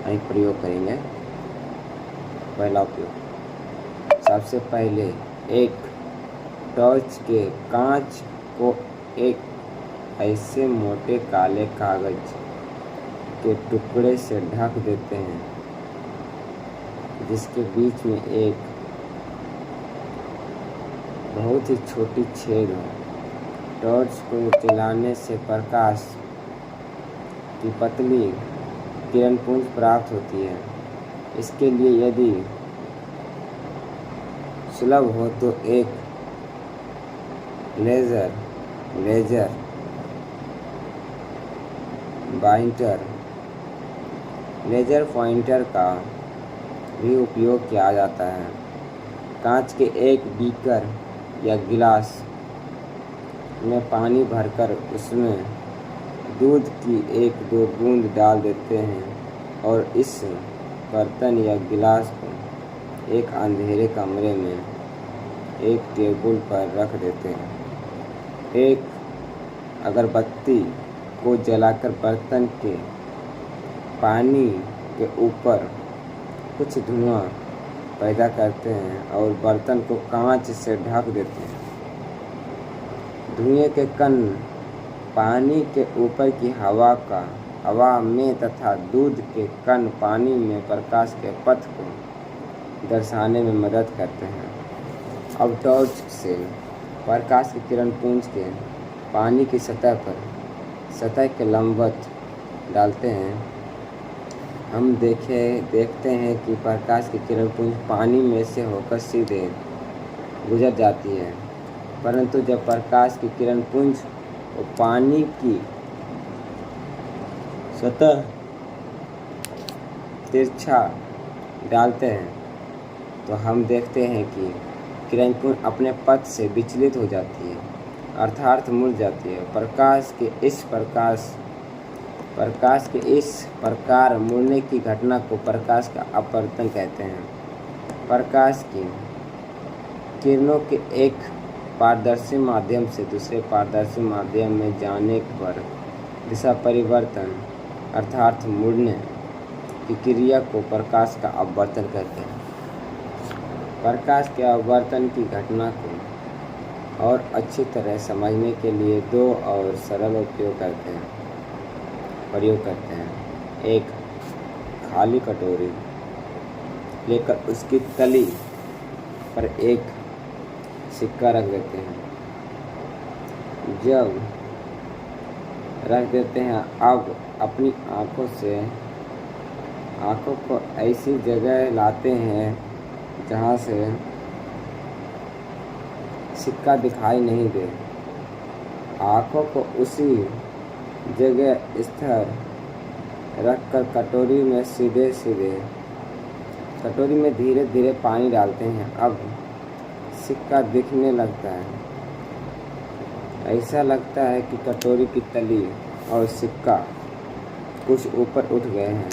एक प्रयोग करेंगे। पहला उपयोग, सबसे पहले एक टॉर्च के कांच को एक ऐसे मोटे काले कागज के टुकड़े से ढक देते हैं जिसके बीच में एक बहुत ही छोटी छेद हो। टॉर्च को जलाने से प्रकाश की पतली किरणपुंज प्राप्त होती है। इसके लिए यदि सुलभ हो तो एक लेजर पॉइंटर का भी उपयोग किया जाता है। कांच के एक बीकर या गिलास में पानी भरकर उसमें दूध की 1-2 बूंद डाल देते हैं और इस बर्तन या गिलास को एक अंधेरे कमरे में एक टेबल पर रख देते हैं। एक अगरबत्ती को जलाकर बर्तन के पानी के ऊपर कुछ धुआं पैदा करते हैं और बर्तन को कांच से ढक देते हैं। धुएं के कण पानी के ऊपर की हवा में तथा दूध के कण पानी में प्रकाश के पथ को दर्शाने में मदद करते हैं। अब टॉर्च से प्रकाश की किरणपुंज के पानी की सतह के लंबवत डालते हैं। हम देखते हैं कि प्रकाश की किरणपुंज पानी में से होकर सीधे गुजर जाती है, परंतु जब प्रकाश की किरणपुंज को पानी की सतह तिरछा डालते हैं तो हम देखते हैं कि किरणपुंज अपने पथ से विचलित हो जाती है, अर्थात मुड़ जाती है। प्रकाश के इस प्रकार मुड़ने की घटना को प्रकाश का अपवर्तन कहते हैं। प्रकाश की किरणों के एक पारदर्शी माध्यम से दूसरे पारदर्शी माध्यम में जाने पर दिशा परिवर्तन अर्थात मुड़ने की क्रिया को प्रकाश का अपवर्तन कहते हैं। प्रकाश के अपवर्तन की घटना को और अच्छी तरह समझने के लिए 2 और सरल प्रयोग करते हैं। एक खाली कटोरी लेकर उसकी तली पर एक सिक्का रख देते हैं। जब रख देते हैं, अब अपनी आँखों को ऐसी जगह लाते हैं जहाँ से सिक्का दिखाई नहीं दे। आँखों को उसी जगह स्थिर रखकर कटोरी में धीरे धीरे पानी डालते हैं। अब सिक्का दिखने लगता है। ऐसा लगता है कि कटोरी की तली और सिक्का कुछ ऊपर उठ गए हैं।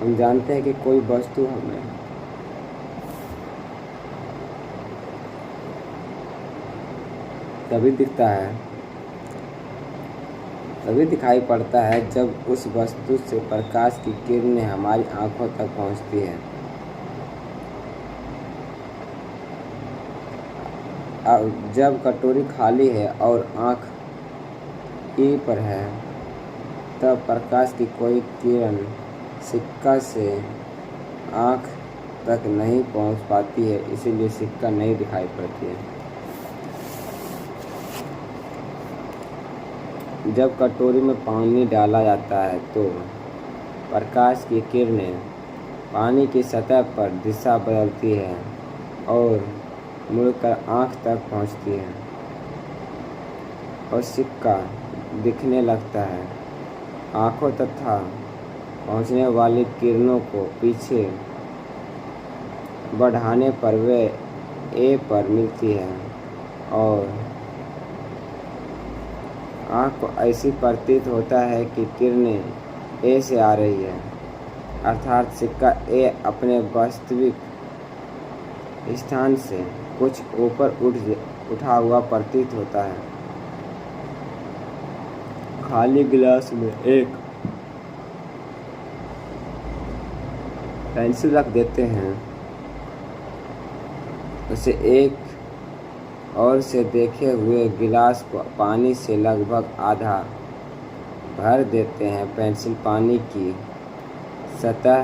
हम जानते हैं कि कोई वस्तु हमें तभी दिखाई पड़ता है जब उस वस्तु से प्रकाश की किरणें हमारी आँखों तक पहुँचती है। जब कटोरी खाली है और आँख ई पर है, तब प्रकाश की कोई किरण सिक्का से आँख तक नहीं पहुँच पाती है, इसीलिए सिक्का नहीं दिखाई पड़ती है। जब कटोरी में पानी डाला जाता है तो प्रकाश की किरणें पानी की सतह पर दिशा बदलती है और मुड़कर आँख तक पहुँचती है और सिक्का दिखने लगता है। आँखों तथा पहुँचने वाली किरणों को पीछे बढ़ाने पर वे ए पर मिलती है और आँख को ऐसी प्रतीत होता है कि किरणें ए से आ रही है, अर्थात सिक्का ए अपने वास्तविक स्थान से कुछ ऊपर उठा हुआ प्रतीत होता है। खाली गिलास में एक पेंसिल रख देते हैं, उसे एक और से देखे हुए गिलास को पानी से लगभग आधा भर देते हैं। पेंसिल पानी की सतह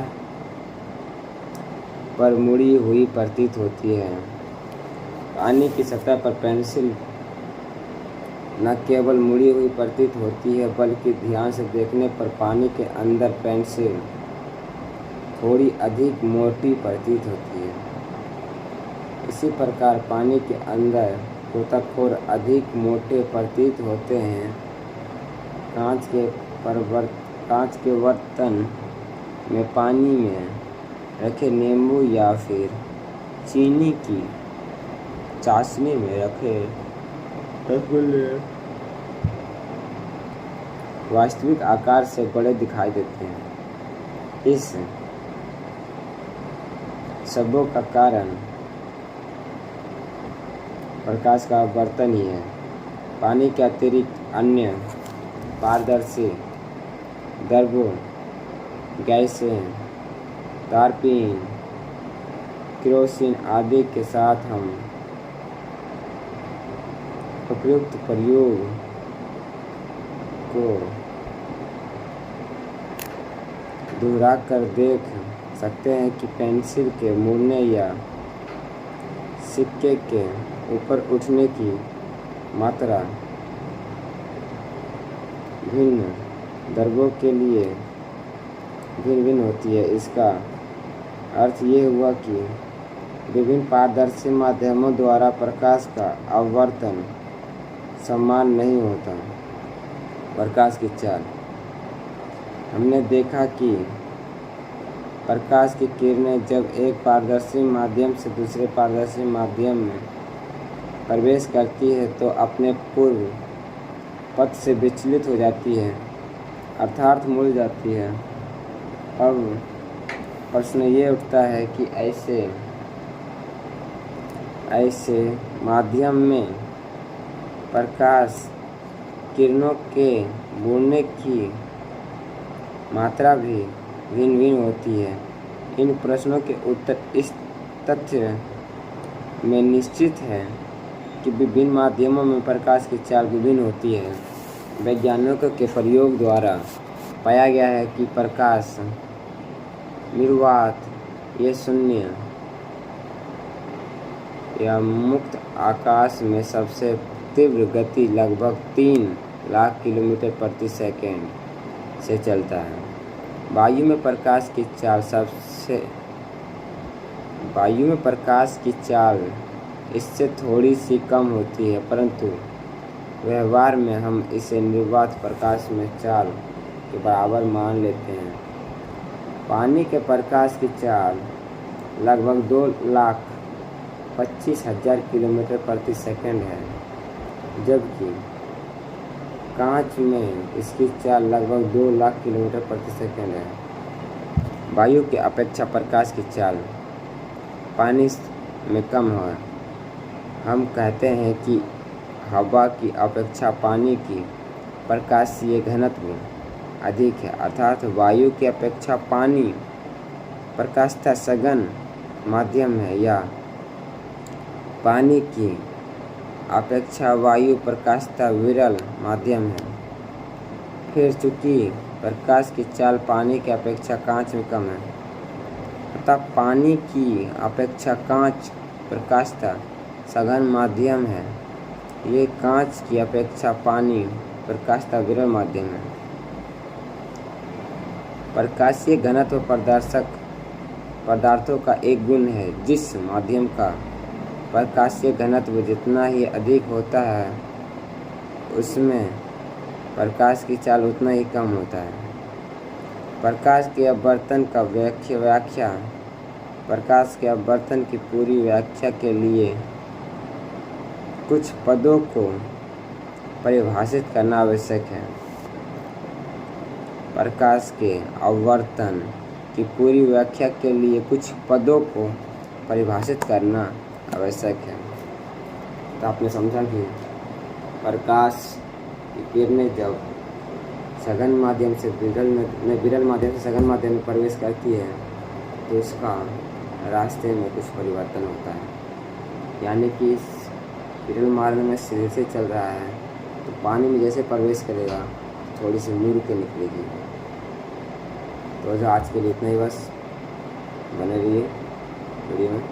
पर मुड़ी हुई प्रतीत होती है। पानी की सतह पर पेंसिल न केवल मुड़ी हुई प्रतीत होती है, बल्कि ध्यान से देखने पर पानी के अंदर पेंसिल थोड़ी अधिक मोटी प्रतीत होती है। इसी प्रकार पानी के अंदर गोताखोर अधिक मोटे प्रतीत होते हैं। कांच के बर्तन में पानी में रखे नींबू या फिर चीनी की चाशनी में रखे रसगुल्ले वास्तविक आकार से बड़े दिखाई देते हैं। इस सबों का कारण प्रकाश का बर्तन ही है। पानी के अतिरिक्त अन्य पारदर्शी द्रव्यों, गैसें, तारपीन, केरोसिन आदि के साथ हम उपयुक्त प्रयोग को दोहरा कर देख सकते हैं कि पेंसिल के मुड़ने या सिक्के के ऊपर उठने की मात्रा भिन्न द्रव्यों के लिए भिन्न भिन्न होती है। इसका अर्थ ये हुआ कि विभिन्न पारदर्शी माध्यमों द्वारा प्रकाश का अपवर्तन समान नहीं होता। प्रकाश की चाल, हमने देखा कि प्रकाश की किरणें जब एक पारदर्शी माध्यम से दूसरे पारदर्शी माध्यम में प्रवेश करती है तो अपने पूर्व पथ से विचलित हो जाती है, अर्थात मुड़ जाती है। अब प्रश्न ये उठता है कि ऐसे माध्यम में प्रकाश किरणों के मुड़ने की मात्रा भी भिन्न भिन्न होती है। इन प्रश्नों के उत्तर इस तथ्य में निश्चित है कि विभिन्न माध्यमों में प्रकाश की चाल विभिन्न होती है। वैज्ञानिकों के प्रयोग द्वारा पाया गया है कि प्रकाश निर्वात या शून्य या मुक्त आकाश में सबसे तीव्र गति लगभग 3 लाख किलोमीटर प्रति सेकंड से चलता है। वायु में प्रकाश की चाल इससे थोड़ी सी कम होती है, परंतु व्यवहार में हम इसे निर्वात प्रकाश में चाल के बराबर मान लेते हैं। पानी के प्रकाश की चाल लगभग 2,25,000 किलोमीटर प्रति सेकंड है, जबकि कांच में इसकी चाल लगभग 2 लाख किलोमीटर प्रति सेकंड है। वायु की अपेक्षा प्रकाश की चाल पानी में कम है। हम कहते हैं कि हवा की अपेक्षा पानी की प्रकाशीय घनत्व अधिक है, अर्थात वायु की अपेक्षा पानी प्रकाशतः सघन माध्यम है या पानी की अपेक्षा वायु प्रकाशतः विरल माध्यम है। फिर चूंकि प्रकाश की चाल पानी की अपेक्षा कांच में कम है, अतः पानी की अपेक्षा कांच प्रकाशतः सघन माध्यम है। ये कांच की अपेक्षा पानी प्रकाशतः विरल माध्यम है। प्रकाशीय घनत्व पदार्थों का एक गुण है। जिस माध्यम का प्रकाशीय घनत्व जितना ही अधिक होता है, उसमें प्रकाश की चाल उतना ही कम होता है। प्रकाश के अपवर्तन का व्याख्या प्रकाश के अपवर्तन की पूरी व्याख्या के लिए कुछ पदों को परिभाषित करना आवश्यक है। प्रकाश के अपवर्तन की पूरी व्याख्या के लिए कुछ पदों को परिभाषित करना आवश्यक है। तो आपने समझा कि प्रकाश की किरणें जब सघन माध्यम से विरल माध्यम से सघन माध्यम में प्रवेश करती है तो इसका रास्ते में कुछ परिवर्तन होता है, यानी कि इस विरल मार्ग में सिरे से चल रहा है तो पानी में जैसे प्रवेश करेगा थोड़ी सी मुड़ के निकलेगी। तो आज के लिए इतना ही बस, बने रहिए वीडियो में।